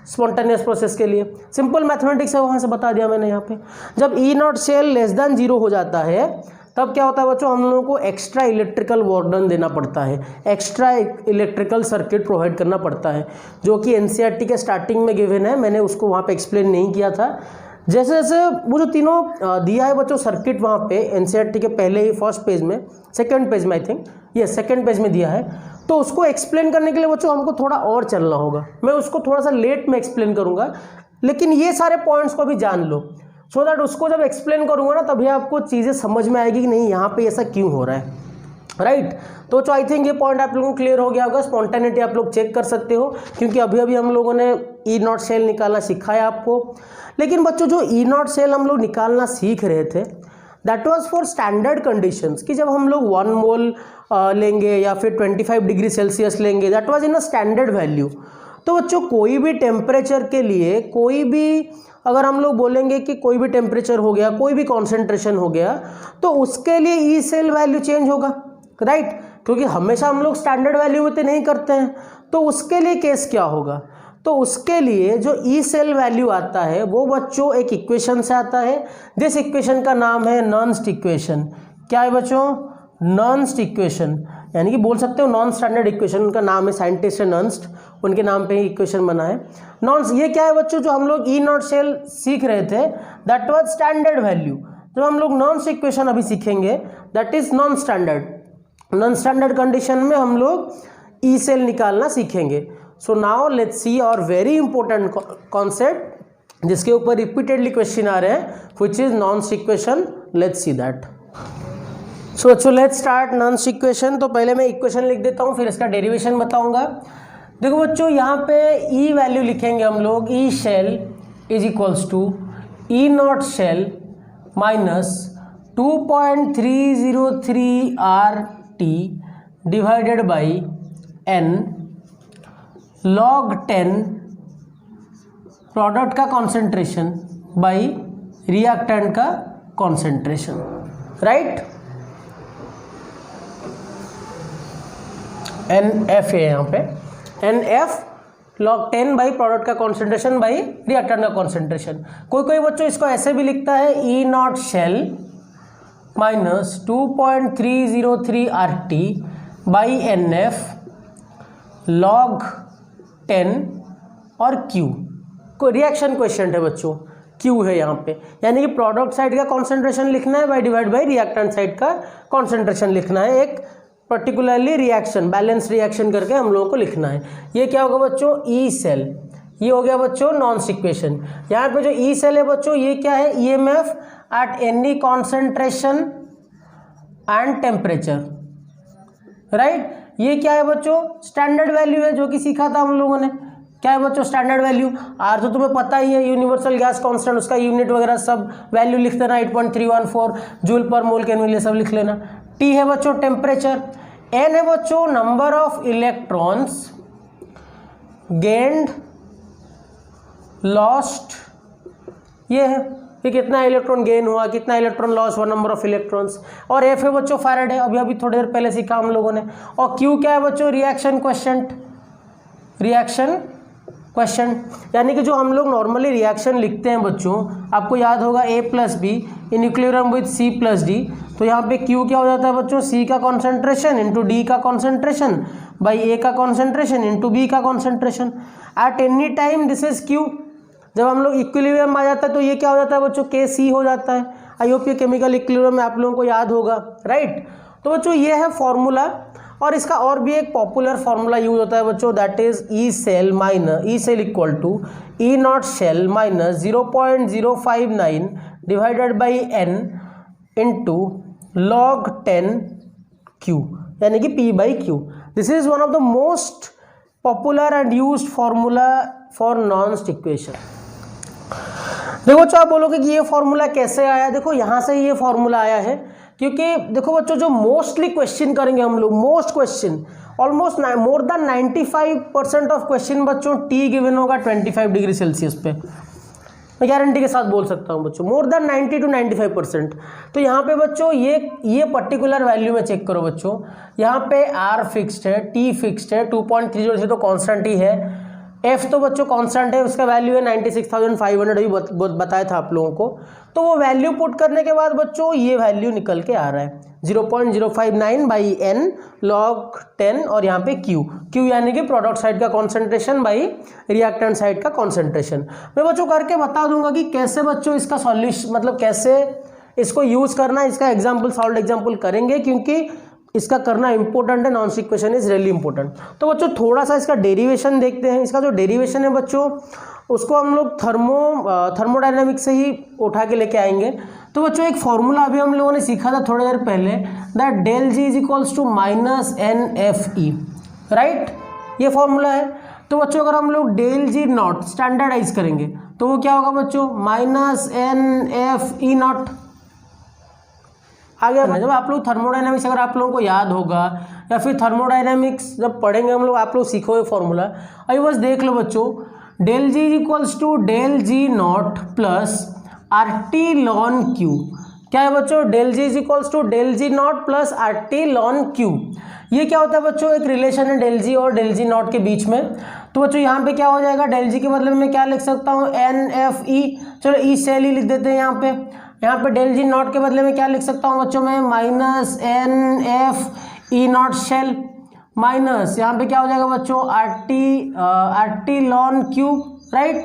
spontaneous process के लिए। सिंपल मैथमेटिक्स है, वहाँ से बता दिया मैंने यहाँ पे। जब E not cell less than zero हो जाता है तब क्या होता है बच्चों हम लोगों को एक्स्ट्रा इलेक्ट्रिकल वार्डन देना पड़ता है, एक्स्ट्रा इलेक्ट्रिकल सर्किट प्रोवाइड करना पड़ता है, जो कि एनसीईआरटी के स्टार्टिंग में गिवन है। मैंने उसको वहाँ पे एक्सप्लेन नहीं किया था। जैसे जैसे वो जो तीनों दिया है बच्चों सर्किट वहाँ पे एनसीईआरटी के पहले ही फर्स्ट पेज में, सेकंड पेज में आई थिंक, ये सेकंड पेज में दिया है, तो उसको एक्सप्लेन करने के लिए बच्चों हमको थोड़ा और चलना होगा। मैं उसको थोड़ा सा लेट में एक्सप्लेन करूँगा, लेकिन ये सारे पॉइंट्स को भी जान लो सो दैट उसको जब एक्सप्लेन करूँगा ना तभी आपको चीज़ें समझ में आएगी कि नहीं यहाँ पे ऐसा क्यों हो रहा है, राइट। तो आई थिंक ये पॉइंट आप लोगों को क्लियर हो गया होगा। स्पॉन्टेनिटी आप लोग चेक कर सकते हो क्योंकि अभी अभी हम लोगों ने ई नॉट सेल निकालना सिखाया आपको। लेकिन बच्चों जो ई नॉट सेल हम लोग निकालना सीख रहे थे that was for standard conditions, कि जब हम लोग 1 मोल लेंगे या फिर 25 डिग्री सेल्सियस लेंगे, that was in a standard value. तो बच्चों कोई भी टेम्परेचर के लिए, कोई भी अगर हम लोग बोलेंगे कि कोई भी टेम्परेचर हो गया, कोई भी कॉन्सेंट्रेशन हो गया, तो उसके लिए ई सेल वैल्यू चेंज होगा, राइट। क्योंकि हमेशा हम लोग स्टैंडर्ड वैल्यू में तो नहीं करते हैं, तो उसके लिए केस क्या होगा, तो उसके लिए जो ई सेल वैल्यू आता है वो बच्चों एक इक्वेशन से आता है, जिस इक्वेशन का नाम है नर्न्स्ट इक्वेशन। क्या है बच्चों नर्न्स्ट इक्वेशन, यानी कि बोल सकते हो नॉन स्टैंडर्ड इक्वेशन। उनका नाम है साइंटिस्ट है नर्न्स्ट, उनके नाम पे ही इक्वेशन बना है नॉन। ये क्या है बच्चों जो हम लोग ई नॉट सेल सीख रहे थे दैट वाज स्टैंडर्ड वैल्यू। जब हम लोग नॉन्स इक्वेशन अभी सीखेंगे that is non standard. Non standard condition में हम लोग ई सेल निकालना सीखेंगे। सो नाउ लेट्स सी और वेरी इंपॉर्टेंट कॉन्सेप्ट जिसके ऊपर रिपीटेडली क्वेश्चन आ रहे हैं, व्हिच इज नॉन्स equation. Let's see that. So बच्चों लेट्स स्टार्ट नॉन्स इक्वेशन। तो पहले मैं इक्वेशन लिख देता हूँ, फिर इसका डेरिवेशन बताऊंगा। देखो बच्चों यहाँ पे ई वैल्यू लिखेंगे हम लोग, E cell is equals to E naught cell minus 2.303 RT divided by n log 10 product का कॉन्सेंट्रेशन बाई रिएक्टेंट का कॉन्सेंट्रेशन, राइट। NF है यहाँ पे, NF log 10 बाई प्रोडक्ट का कॉन्सेंट्रेशन बाई रिएक्टेंट का कॉन्सेंट्रेशन। कोई कोई बच्चों इसको ऐसे भी लिखता है E naught cell minus 2.303 RT by NF log 10 और Q। कोई रिएक्शन क्वेश्चन है बच्चों, Q है यहाँ पे, यानी कि प्रोडक्ट साइड का कॉन्सेंट्रेशन लिखना है by divide by reactant side का कॉन्सेंट्रेशन लिखना है। एक पर्टिकुलरली रिएक्शन बैलेंस रिएक्शन करके हम लोगों को लिखना है। ये क्या होगा बच्चों ई सेल, ये हो गया बच्चों नॉन्स इक्वेशन। यहाँ पे जो ई सेल है बच्चों ये क्या है EMF at any concentration and temperature, right. ये क्या है बच्चों स्टैंडर्ड वैल्यू है जो कि सीखा था हम लोगों ने। क्या है बच्चों स्टैंडर्ड वैल्यू, आर तो तुम्हें पता ही है यूनिवर्सल गैस कांस्टेंट, उसका यूनिट वगैरह सब वैल्यू लिख देना 8.314 जूल पर मोल केल्विन, ये सब लिख लेना। टी है बच्चों टेम्परेचर, एन है बच्चों number of electrons gained lost, ये है कि कितना इलेक्ट्रॉन गेन हुआ, कितना इलेक्ट्रॉन लॉस हुआ, नंबर ऑफ इलेक्ट्रॉन्स। और एफ है बच्चों फैराडे, अभी अभी थोड़ी देर पहले सीखा हम लोगों ने। और क्यू क्या है बच्चों, रिएक्शन क्वेश्चन, रिएक्शन क्वेश्चन, यानी कि जो हम लोग नॉर्मली रिएक्शन लिखते हैं बच्चों, आपको याद होगा A + B in equilibrium with C + D। तो यहाँ पे Q क्या हो जाता है बच्चों, C का कॉन्सेंट्रेशन इंटू D का कॉन्सेंट्रेशन बाई A का कॉन्सेंट्रेशन इंटू B का concentration at any time, this is Q। जब हम लोग इक्विलिब्रियम आ जाता है तो ये क्या हो जाता है बच्चों, KC हो जाता है। आई होप ये केमिकल इक्विलिब्रियम में आप लोगों को याद होगा, राइट। तो बच्चों ये है फॉर्मूला, और इसका और भी एक पॉपुलर फॉर्मूला यूज होता है बच्चों, that is E cell equal to E0 cell minus 0.059 divided by n into log 10 Q, यानी कि P/Q। This is one of the most popular and used formula for Nernst equation. देखो बच्चों, आप बोलोगे कि ये फॉर्मूला कैसे आया, देखो यहाँ से ये फॉर्मूला आया है, क्योंकि देखो बच्चों जो मोस्टली क्वेश्चन करेंगे हम लोग, most question almost more than 95% of question बच्चों T गिवन होगा 25 डिग्री सेल्सियस पे, मैं गारंटी के साथ बोल सकता हूँ बच्चों, मोर देन 90 to 95%। तो यहाँ पे बच्चों ये पर्टिकुलर वैल्यू में चेक करो बच्चों, यहाँ पे R फिक्स्ड है, T फिक्स्ड है, 2.30 से तो कॉन्स्टेंट ही है, F तो बच्चों कांस्टेंट है, उसका वैल्यू है 96,500, अभी बताया था आप लोगों को। तो वो वैल्यू पुट करने के बाद बच्चों ये वैल्यू निकल के आ रहा है 0.059 बाई n log 10, और यहाँ पे Q यानी कि प्रोडक्ट साइड का कॉन्सेंट्रेशन बाई रिएक्टेंट साइड का कॉन्सेंट्रेशन। मैं बच्चों करके बता दूंगा कि कैसे बच्चों इसका सॉल्यूशन, मतलब कैसे इसको यूज़ करना है, इसका एग्जाम्पल सॉल्व एग्जाम्पल करेंगे, क्योंकि इसका करना इंपॉर्टेंट है, non equation is really important. तो बच्चों थोड़ा सा इसका डेरिवेशन देखते हैं। इसका जो डेरिवेशन है बच्चों, उसको हम लोग थर्मोडायनामिक्स से ही उठा के लेके आएंगे। तो बच्चों एक फॉर्मूला अभी हम लोगों ने सीखा था थोड़ी देर पहले, that del G is equals to -NFE, right, ये फॉर्मूला है। तो बच्चों अगर हम लोग डेल जी नॉट स्टैंडर्डाइज करेंगे तो वो क्या होगा बच्चों, -NFE नॉट आ गया ना। जब आप लोग थर्मोडायनामिक्स अगर आप लोगों को याद होगा, या फिर थर्मोडायनामिक्स जब पढ़ेंगे हम लोग, आप लोग सीखोगे फॉर्मूला, अभी बस देख लो बच्चों, del G equals to del G not plus RT ln Q। क्या है बच्चों, del G equals to del G not plus RT ln Q। ये क्या होता है बच्चों, एक रिलेशन है डेल जी और डेल जी नॉट के बीच में। तो बच्चों यहाँ पे क्या हो जाएगा, डेल जी के बदले में क्या लिख सकता हूँ, NFE, चलो ई सेल ही लिख देते हैं यहाँ पे डेल जी नॉट के बदले में क्या लिख सकता हूँ बच्चों मैं, -NFE नॉट शेल माइनस यहाँ पे क्या हो जाएगा बच्चों, RT ln Q, राइट।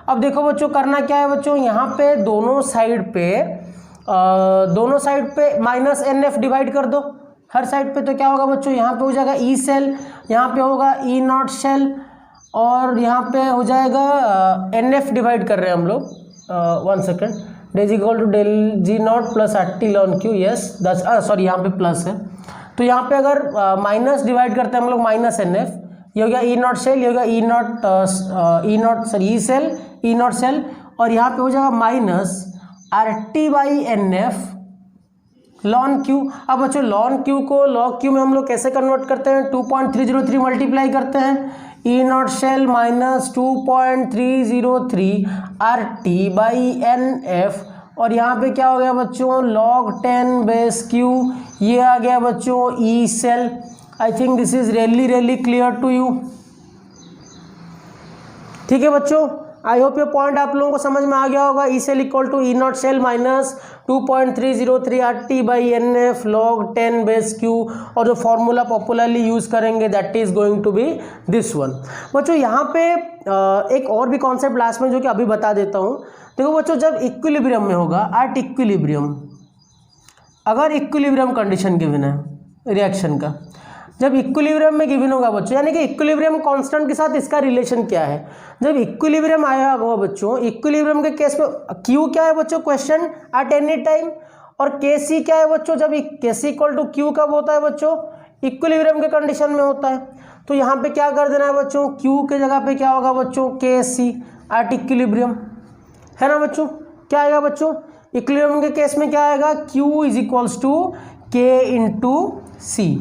अब देखो बच्चों करना क्या है बच्चों, यहाँ पे दोनों साइड पे -NF डिवाइड कर दो हर साइड पे। तो क्या होगा बच्चों, यहाँ पे हो जाएगा ई सेल, यहाँ पे होगा E नॉट शेल, और यहाँ पे हो जाएगा NF डिवाइड कर रहे हैं हम लोग, 1 second, del G equal to del G not plus RT ln Q, yes sorry यहाँ पे प्लस है। तो यहाँ पे अगर माइनस डिवाइड करते हैं हम लोग -NF, ये हो गया E नॉट शेल, ये हो गया E नॉट शेल, और यहाँ पे हो जाएगा -RT/NF ln Q। अब बच्चों ln Q को log Q में हम लोग कैसे कन्वर्ट करते हैं, 2.303 मल्टीप्लाई करते हैं, E not cell minus 2.303 RT/NF, और यहाँ पे क्या हो गया बच्चों, log 10 बेस Q, ये आ गया बच्चों E cell. I think this is really clear to you, ठीक है बच्चों। आई होप ये पॉइंट आप लोगों को समझ में आ गया होगा। E cell equal to E not cell minus 2.303 RT/NF log 10 base Q, और जो फॉर्मूला पॉपुलरली यूज करेंगे that is going to be this one. बच्चों यहाँ पे एक और भी कॉन्सेप्ट लास्ट में जो कि अभी बता देता हूँ। देखो बच्चों जब इक्विलिब्रियम में होगा, एट इक्विलिब्रियम, अगर इक्विलिब्रियम कंडीशन गिवन है रिएक्शन का, जब इक्विलिब्रियम में गिवन होगा बच्चों, यानी कि इक्विलिब्रियम कांस्टेंट के साथ इसका रिलेशन क्या है, जब इक्विलिब्रियम आया होगा बच्चों, इक्विलिब्रियम के केस में Q क्या है बच्चों, क्वेश्चन एट एनी टाइम, और KC क्या है बच्चों, जब KC इक्वल टू Q कब होता है बच्चों, इक्विलिब्रियम के कंडीशन में होता है। तो यहाँ पे क्या कर देना है बच्चों, Q के जगह पे क्या होगा बच्चों, KC एट इक्विलिब्रियम, है ना बच्चों। क्या आएगा बच्चों, इक्विलिब्रियम के केस में क्या आएगा, Q is equals to K into C।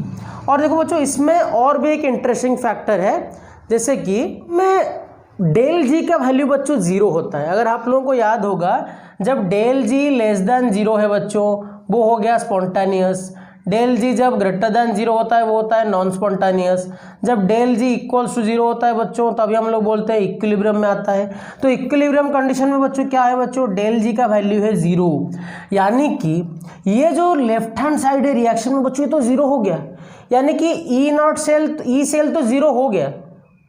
और देखो बच्चों इसमें और भी एक इंटरेस्टिंग फैक्टर है, जैसे कि में डेल जी का वैल्यू बच्चों 0 होता है। अगर आप लोगों को याद होगा जब डेल जी लेस देन 0 है बच्चों वो हो गया स्पॉन्टानियस, डेल जी जब ग्रेटर देन 0 होता है वो होता है नॉन स्पॉन्टानियस, जब डेल जी इक्वल्स टू 0 होता है बच्चों तभी हम लोग बोलते हैं इक्विलिब्रियम में आता है। तो इक्विलिब्रियम कंडीशन में बच्चों क्या है बच्चों, डेल जी का वैल्यू है 0, यानी कि ये जो लेफ्ट हैंड साइड है रिएक्शन में बच्चों ये तो 0 हो गया, यानी कि ई नॉट सेल ई सेल तो 0 हो गया,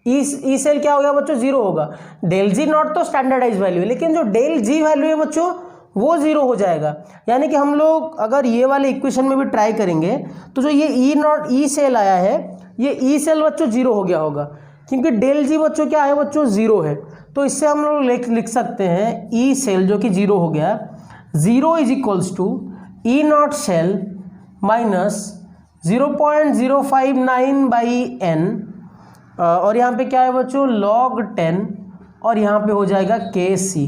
ई सेल क्या हो गया बच्चों 0 होगा। डेल जी नॉट तो स्टैंडर्डाइज वैल्यू है, लेकिन जो डेल जी वैल्यू है बच्चों वो 0 हो जाएगा, यानी कि हम लोग अगर ये वाले इक्वेशन में भी ट्राई करेंगे तो जो ये ई नॉट ई सेल आया है ये ई सेल बच्चों 0 हो गया होगा, क्योंकि डेल जी बच्चों क्या है बच्चों 0 है। तो इससे हम लोग लिख सकते हैं ई सेल जो कि 0 हो गया, 0 is equals to E not cell minus 0.059 by N, और यहाँ पे क्या है बच्चों log 10 और यहाँ पे हो जाएगा KC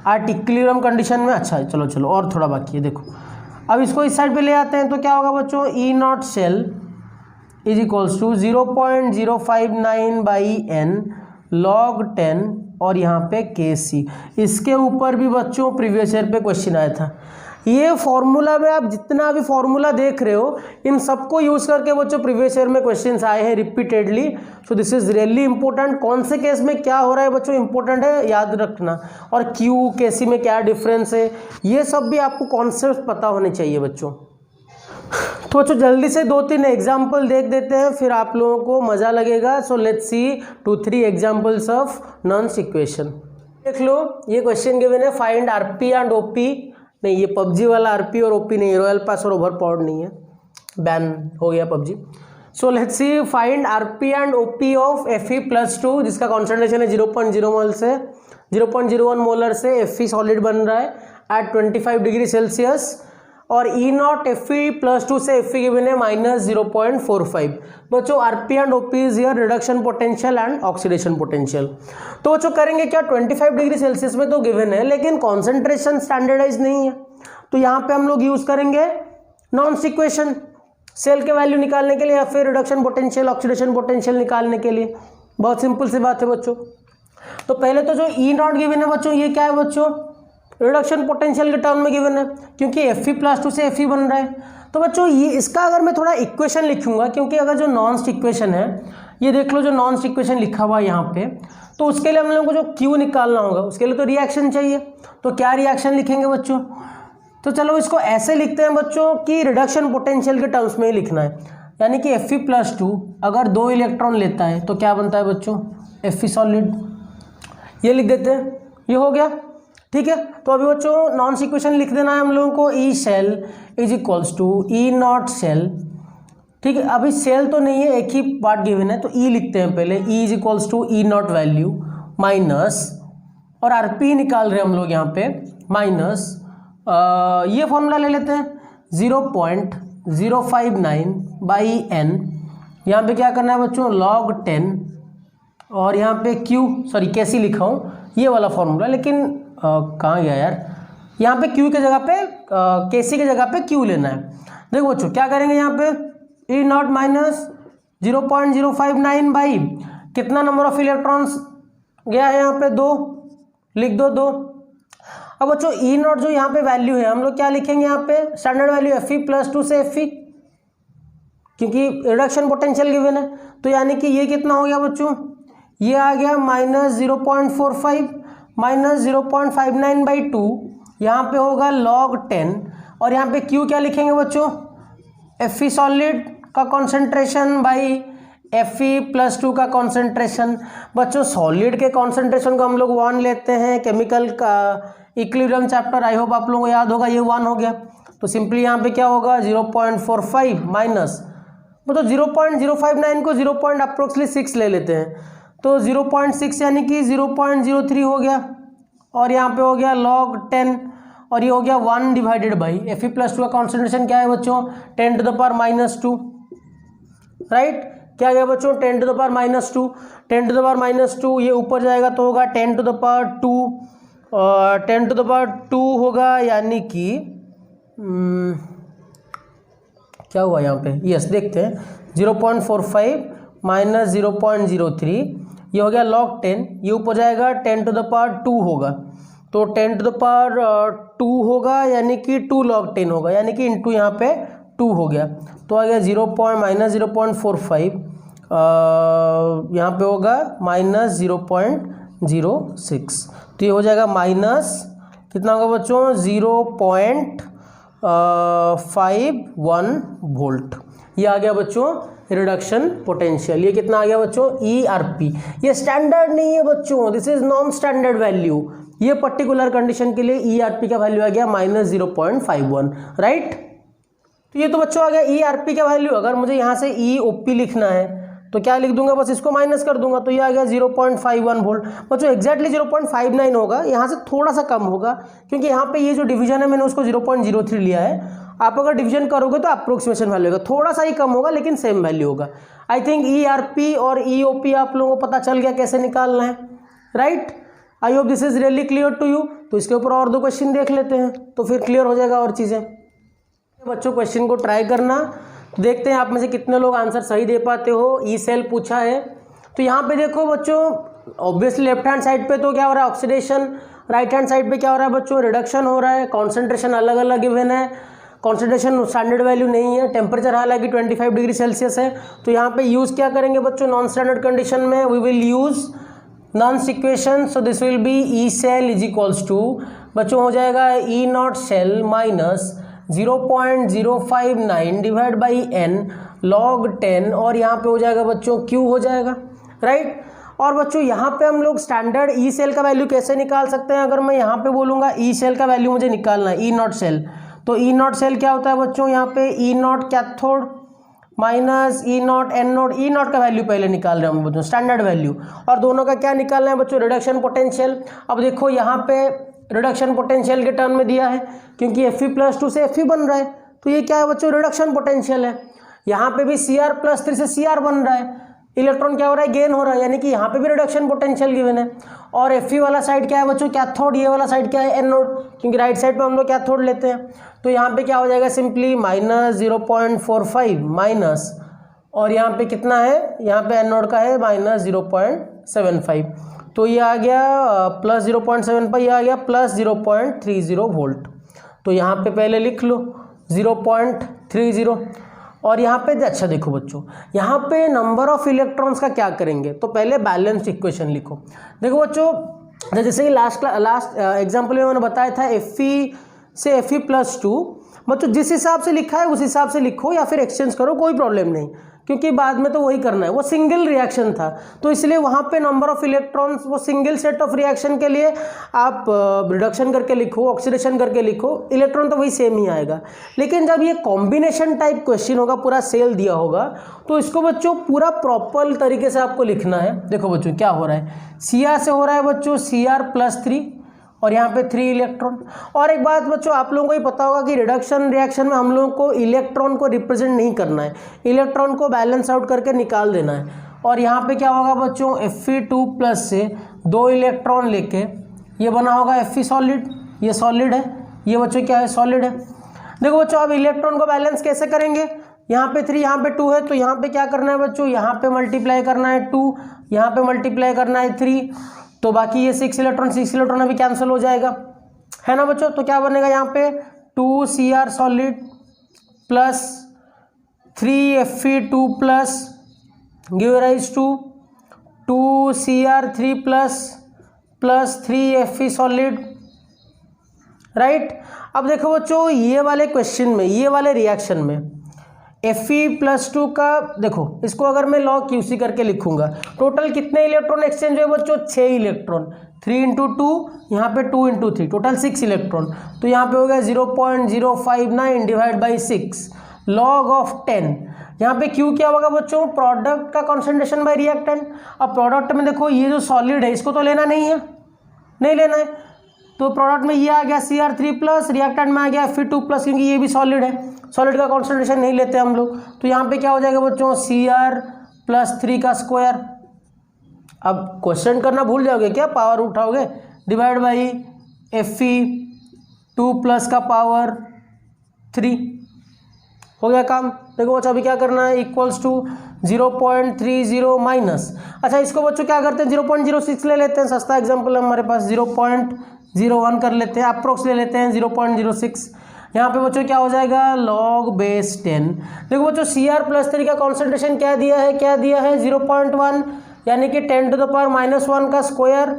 एट इक्विलिब्रियम कंडीशन में। अच्छा चलो और थोड़ा बाकी है, देखो अब इसको इस साइड पे ले आते हैं तो क्या होगा बच्चों, E not cell is equals to 0.059 by N log 10 और यहाँ पे KC। इसके ऊपर भी बच्चों प्रीवियस ईयर पे क्वेश्चन आया था। ये फॉर्मूला में आप जितना भी फॉर्मूला देख रहे हो इन सबको यूज करके बच्चों प्रीवियस ईयर में क्वेश्चंस आए हैं repeatedly, so this is really important. कौन से केस में क्या हो रहा है बच्चों इंपॉर्टेंट है याद रखना, और क्यू केसी में क्या डिफरेंस है ये सब भी आपको कॉन्सेप्ट पता होने चाहिए बच्चों। तो बच्चों जल्दी से 2-3 एग्जाम्पल देख देते हैं फिर आप लोगों को मज़ा लगेगा। So let's see 2-3 examples of नॉन्स इक्वेशन। देख लो ये क्वेश्चन गिवन है, फाइंड आरपी एंड ओपी, नहीं ये पबजी वाला आरपी और ओपी नहीं, रॉयल पास और ओवर पावर्ड नहीं है, बैन हो गया PUBG. So let's C find RP and OP of Fe+2 जिसका कॉन्सेंट्रेशन है 0.0 मोल से 0.01 मोलर से Fe सॉलिड बन रहा है एट 25 डिग्री सेल्सियस, और ई नॉट Fe+2 से Fe गिवन है -0.45। बच्चों RP and OP is here reduction potential and oxidation potential. तो बच्चों करेंगे क्या, 25 डिग्री सेल्सियस में तो गिवन है लेकिन कॉन्सेंट्रेशन स्टैंडर्डाइज नहीं है, तो यहाँ पे हम लोग यूज करेंगे नॉन्स इक्वेशन सेल के वैल्यू निकालने के लिए या फिर रिडक्शन पोटेंशियल ऑक्सीडेशन पोटेंशियल निकालने के लिए। बहुत सिंपल सी बात है बच्चों। तो पहले तो जो ई नॉट गिवन है बच्चों ये क्या है बच्चों, रिडक्शन पोटेंशियल के टर्म में गिवन है क्योंकि Fe+2 से Fe बन रहा है। तो बच्चों ये इसका अगर मैं थोड़ा इक्वेशन लिखूंगा, क्योंकि अगर जो नॉन्स इक्वेशन है ये देख लो जो नॉन्स इक्वेशन लिखा हुआ है यहाँ पे, तो उसके लिए हम लोगों को जो Q निकालना होगा उसके लिए तो रिएक्शन चाहिए। तो क्या रिएक्शन लिखेंगे बच्चों, तो चलो इसको ऐसे लिखते हैं बच्चों कि रिडक्शन पोटेंशियल के टर्म्स में ही लिखना है, यानी कि Fe+2 अगर 2 इलेक्ट्रॉन लेता है तो क्या बनता है बच्चों Fe सॉलिड, ये लिख देते हैं, ये हो गया ठीक है। तो अभी बच्चों नॉन्स इक्वेशन लिख देना है हम लोगों को, E cell is equals to E not cell, ठीक है। अभी सेल तो नहीं है एक ही पार्ट गिवन है तो ई लिखते हैं पहले, E is equals to E not value minus, और आरपी निकाल रहे हैं हम लोग यहाँ पे माइनस, ये फॉर्मूला ले लेते हैं 0.059 बाई एन, यहाँ पे क्या करना है बच्चों log 10, और यहाँ पे कैसी लिखा हूँ ये वाला फॉर्मूला, लेकिन कहाँ गया यार, यहाँ पे Q के जगह पे KC के जगह पे Q लेना है। देखो बच्चों क्या करेंगे यहाँ पे ई नॉट माइनस 0.059 बाई कितना नंबर ऑफ इलेक्ट्रॉन्स गया है यहाँ पे 2, लिख दो 2। अब बच्चों ई नॉट जो यहाँ पे वैल्यू है हम लोग क्या लिखेंगे यहाँ पे, स्टैंडर्ड वैल्यू Fe+2 से Fe, क्योंकि रिडक्शन पोटेंशियल गिवन है, तो यानी कि ये कितना हो गया बच्चों, ये आ गया -0.45 माइनस 0.59 बाई 2, यहाँ पे होगा log 10, और यहाँ पे Q क्या लिखेंगे बच्चों, Fe सॉलिड का कॉन्सेंट्रेशन बाई Fe+2 का कॉन्सेंट्रेशन। बच्चों सॉलिड के कॉन्सेंट्रेशन को हम लोग 1 लेते हैं, केमिकल का इक्विलिब्रियम चैप्टर आई होप आप लोगों को याद होगा, ये 1 हो गया। तो सिंपली यहाँ पे क्या होगा 0.45 माइनस, मतलब 0.059 को 0.6 ले लेते हैं, तो 0.6 यानी कि 0.03 हो गया, और यहाँ पे हो गया log 10, और ये हो गया 1 डिवाइडेड बाई Fe+2 का कॉन्सेंट्रेशन क्या है बच्चों 10⁻², राइट। क्या गया बच्चों 10⁻², 10⁻², ये ऊपर जाएगा तो होगा 10⁻² होगा, यानी कि क्या हुआ यहाँ पे, यस देखते हैं 0.45 माइनस 0.03, ये हो गया log 10, ये ऊपर जाएगा 10⁻² होगा, तो 10 टू द पावर 2 होगा, यानी कि 2 log 10 होगा, यानी कि इंटू यहाँ पे 2 हो गया, तो आ गया -0.45, यहाँ पे होगा -0.06, तो ये हो जाएगा माइनस कितना होगा बच्चों 0.51 वोल्ट। ये आ गया बच्चों रिडक्शन पोटेंशियल। ये कितना आ गया बच्चों ERP। ये स्टैंडर्ड नहीं है बच्चों, this is non standard value. ये पर्टिकुलर कंडीशन के लिए ERP का वैल्यू आ गया -0.51, राइट। तो ये तो बच्चों आ गया ERP का वैल्यू। अगर मुझे यहाँ से EOP लिखना है तो क्या लिख दूंगा, बस इसको माइनस कर दूंगा, तो ये आ गया 0.51 वोल्ट। बच्चों एग्जैक्टली 0.59 होगा, यहाँ से थोड़ा सा कम होगा, क्योंकि यहाँ पे ये जो डिवीजन है मैंने उसको 0.03 लिया है। आप अगर डिवीजन करोगे तो अप्रोक्सीमेशन वैल्यू होगा, थोड़ा सा ही कम होगा लेकिन सेम वैल्यू होगा। आई थिंक ERP और EOP आप लोगों को पता चल गया कैसे निकालना है, right. I hope this is really clear to you. तो इसके ऊपर और 2 क्वेश्चन देख लेते हैं, तो फिर क्लियर हो जाएगा और चीज़ें। बच्चों क्वेश्चन को ट्राई करना, तो देखते हैं आप में से कितने लोग आंसर सही दे पाते हो। ई सेल पूछा है, तो यहाँ पे देखो बच्चों, ऑब्वियसली लेफ्ट हैंड साइड पे तो क्या हो रहा है ऑक्सीडेशन, राइट हैंड साइड पे क्या हो रहा है बच्चों रिडक्शन हो रहा है। कॉन्सेंट्रेशन अलग अलग गिवन है, कॉन्सेंट्रेशन स्टैंडर्ड वैल्यू नहीं है, टेम्परेचर हालांकि 25 डिग्री सेल्सियस है। तो यहाँ पे यूज़ क्या करेंगे बच्चों नॉन स्टैंडर्ड कंडीशन में, वी विल यूज़ नॉन्स equation. So this will be E cell is equals to बच्चों हो जाएगा E not cell minus 0.059 divide by n log 10, और यहाँ पे हो जाएगा बच्चों Q हो जाएगा, राइट। और बच्चों यहाँ पे हम लोग स्टैंडर्ड ई सेल का वैल्यू कैसे निकाल सकते हैं। अगर मैं यहाँ पे बोलूँगा ई सेल का वैल्यू मुझे निकालना है, ई नॉट सेल, तो ई नॉट सेल क्या होता है बच्चों, यहाँ पे E naught cathode minus E naught anode. E naught का वैल्यू पहले निकाल रहे हैं हम बच्चों स्टैंडर्ड वैल्यू, और दोनों का क्या निकालना है बच्चों रिडक्शन पोटेंशियल। अब देखो यहाँ पे रिडक्शन पोटेंशियल के टर्म में दिया है, क्योंकि Fe+2 से Fe बन रहा है, तो ये क्या है बच्चों रिडक्शन पोटेंशियल है। यहाँ पे भी Cr+3 से Cr बन रहा है, इलेक्ट्रॉन क्या हो रहा है गेन हो रहा है, यानी कि यहाँ पे भी रिडक्शन पोटेंशियल गिवन है। और Fe वाला साइड क्या है बच्चों कैथोड, ये वाला साइड क्या है एनोड, क्योंकि राइट साइड पे हम लोग कैथोड लेते हैं। तो यहाँ पे क्या हो जाएगा सिंपली -0.45 माइनस, और यहाँ पे कितना है, यहाँ पे एनोड का है -0.75, तो ये आ गया +0.75, ये आ गया +0.30 वोल्ट। तो यहाँ पे पहले लिख लो 0.30, और यहाँ पे अच्छा देखो बच्चों, यहाँ पे नंबर ऑफ इलेक्ट्रॉन्स का क्या करेंगे, तो पहले बैलेंस्ड इक्वेशन लिखो। देखो बच्चों जैसे कि लास्ट एग्जाम्पल में मैंने बताया था Fe से Fe+2, बच्चों जिस हिसाब से लिखा है उस हिसाब से लिखो, या फिर एक्सचेंज करो, कोई प्रॉब्लम नहीं, क्योंकि बाद में तो वही करना है। वो सिंगल रिएक्शन था, तो इसलिए वहाँ पे नंबर ऑफ इलेक्ट्रॉन्स, वो सिंगल सेट ऑफ रिएक्शन के लिए आप रिडक्शन करके लिखो, ऑक्सीडेशन करके लिखो, इलेक्ट्रॉन तो वही सेम ही आएगा। लेकिन जब ये कॉम्बिनेशन टाइप क्वेश्चन होगा, पूरा सेल दिया होगा, तो इसको बच्चों पूरा प्रॉपर तरीके से आपको लिखना है। देखो बच्चों क्या हो रहा है, Cr से हो रहा है बच्चों Cr+3, और यहाँ पे 3 इलेक्ट्रॉन। और एक बात बच्चों आप लोगों को ही पता होगा कि रिडक्शन रिएक्शन में हम लोगों को इलेक्ट्रॉन को रिप्रेजेंट नहीं करना है, इलेक्ट्रॉन को बैलेंस आउट करके निकाल देना है। और यहाँ पे क्या होगा बच्चों Fe2+ से 2 इलेक्ट्रॉन लेके ये बना होगा Fe सॉलिड, ये सॉलिड है, ये बच्चों क्या है सॉलिड है। देखो बच्चों अब इलेक्ट्रॉन को बैलेंस कैसे करेंगे, यहाँ पे 3 यहाँ पे 2 है, तो यहाँ पे क्या करना है बच्चों, यहाँ पे मल्टीप्लाई करना है 2, यहाँ पे मल्टीप्लाई करना है 3, तो बाकी ये 6 इलेक्ट्रॉन अभी कैंसिल हो जाएगा, है ना बच्चों। तो क्या बनेगा यहाँ पे 2 Cr solid plus 3 Fe2+ give rise to 2 Cr3+ plus 3 Fe solid, right. अब देखो बच्चों ये वाले क्वेश्चन में, ये वाले रिएक्शन में Fe+2 का देखो, इसको अगर मैं log QC करके लिखूंगा, टोटल कितने इलेक्ट्रॉन एक्सचेंज हुए बच्चों 6 इलेक्ट्रॉन, 3 × 2, यहाँ पे 2 × 3, टोटल 6 इलेक्ट्रॉन। तो यहाँ पे हो गया 0.059 डिवाइड बाई 6 log of 10। यहाँ पे Q क्या होगा बच्चों प्रोडक्ट का कॉन्सेंट्रेशन बाई रिएक्टेंट। अब प्रोडक्ट में देखो ये जो सॉलिड है इसको तो लेना नहीं है, नहीं लेना है, तो प्रोडक्ट में ये आ गया Cr3+, रिएक्टेंट में आ गया Fe2+, क्योंकि ये भी सॉलिड है, सॉलिड का कॉन्सेंट्रेशन नहीं लेते हम लोग। तो यहाँ पे क्या हो जाएगा बच्चों Cr+3 का स्क्वायर। अब क्वेश्चन करना भूल जाओगे क्या, पावर उठाओगे, डिवाइड बाई Fe2+ का पावर 3, हो गया काम। देखो बच्चों अभी क्या करना है, इक्वल्स टू 0.30 माइनस, अच्छा इसको बच्चों क्या करते हैं 0.06 ले लेते हैं, सस्ता एग्जाम्पल है हमारे पास, 0.01 कर लेते हैं, अप्रोक्स ले लेते हैं 0.06। यहाँ पे बच्चों क्या हो जाएगा log base 10। देखो बच्चों Cr+3 का कॉन्सेंट्रेशन क्या दिया है 0.1, यानी कि 10 to the power -1 का स्क्वायर,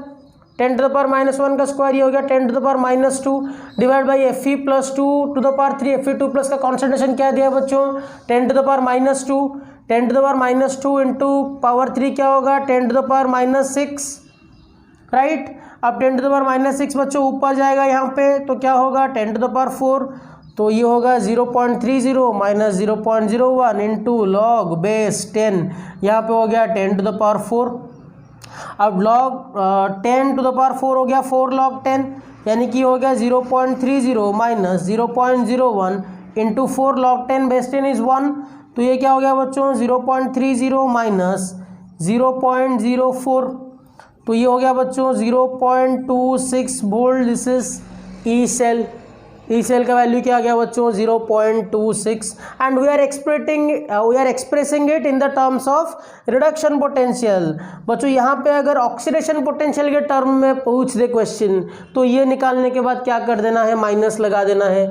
10 to the power -1 का स्क्वायर ये हो गया 10 to the power -2 divide by Fe+2 to the power 3। Fe2+ का कॉन्सेंट्रेशन क्या दिया है बच्चों 10 to the power -2, 10 to the power -2 into power 3 क्या होगा 10 to the power -6, राइट। अब 10 to the power -6 बच्चों ऊपर जाएगा यहाँ पे तो क्या होगा 10 to the power 4, तो ये होगा 0.30 माइनस 0.01 इंटू लॉग बेस 10, यहाँ पे हो गया 10 to the power 4। अब log 10 to the power 4 हो गया 4 log 10, यानी कि हो गया 0.30 minus 0.01 into 4 log 10 base 10 is 1, तो ये क्या हो गया बच्चों 0.30 माइनस 0.04, तो ये हो गया बच्चों 0.26 volt. This is E cell, E cell का वैल्यू क्या आ गया बच्चों 0.26 and we are expressing it in the terms of reduction potential. बच्चों यहाँ पे अगर ऑक्सीडेशन पोटेंशियल के टर्म में पूछ दे क्वेश्चन तो ये निकालने के बाद क्या कर देना है माइनस लगा देना है।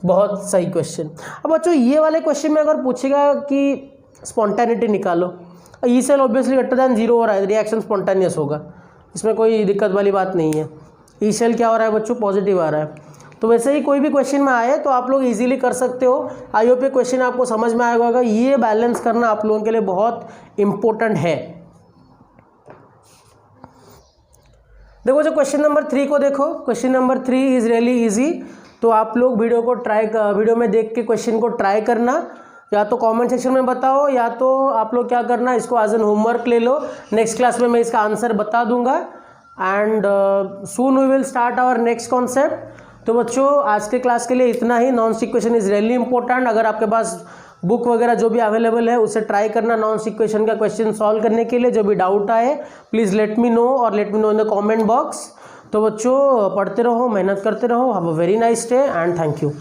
बहुत सही क्वेश्चन। अब बच्चों ये वाले क्वेश्चन में अगर पूछेगा कि स्पॉन्टेनिटी निकालो, E cell obviously greater than 0 हो रहा है, रिएक्शन स्पॉन्टेनियस होगा, इसमें कोई दिक्कत वाली बात नहीं है। ई सेल क्या हो रहा है बच्चों पॉजिटिव आ रहा है, तो वैसे ही कोई भी क्वेश्चन में आए तो आप लोग इजीली कर सकते हो। आई होप ये क्वेश्चन आपको समझ में आएगा होगा। ये बैलेंस करना आप लोगों के लिए बहुत इंपॉर्टेंट है। देखो जो क्वेश्चन नंबर 3 को देखो, question number 3 is really easy. तो आप लोग वीडियो में देख के क्वेश्चन को ट्राई करना, या तो कमेंट सेक्शन में बताओ या तो आप लोग क्या करना इसको एज एन होमवर्क ले लो। नेक्स्ट क्लास में मैं इसका आंसर बता दूंगा and soon we will start our next concept. तो बच्चों आज के क्लास के लिए इतना ही। नॉन स्टिक क्वेश्चन इज रियली इंपॉर्टेंट। अगर आपके पास बुक वगैरह जो भी अवेलेबल है उसे ट्राई करना नॉन स्टिक क्वेश्चन का क्वेश्चन सॉल्व करने के लिए। जो भी डाउट आए प्लीज़ लेट मी नो और let me know in the comment box. तो बच्चों पढ़ते रहो, मेहनत करते रहो। Have a very nice day and thank you.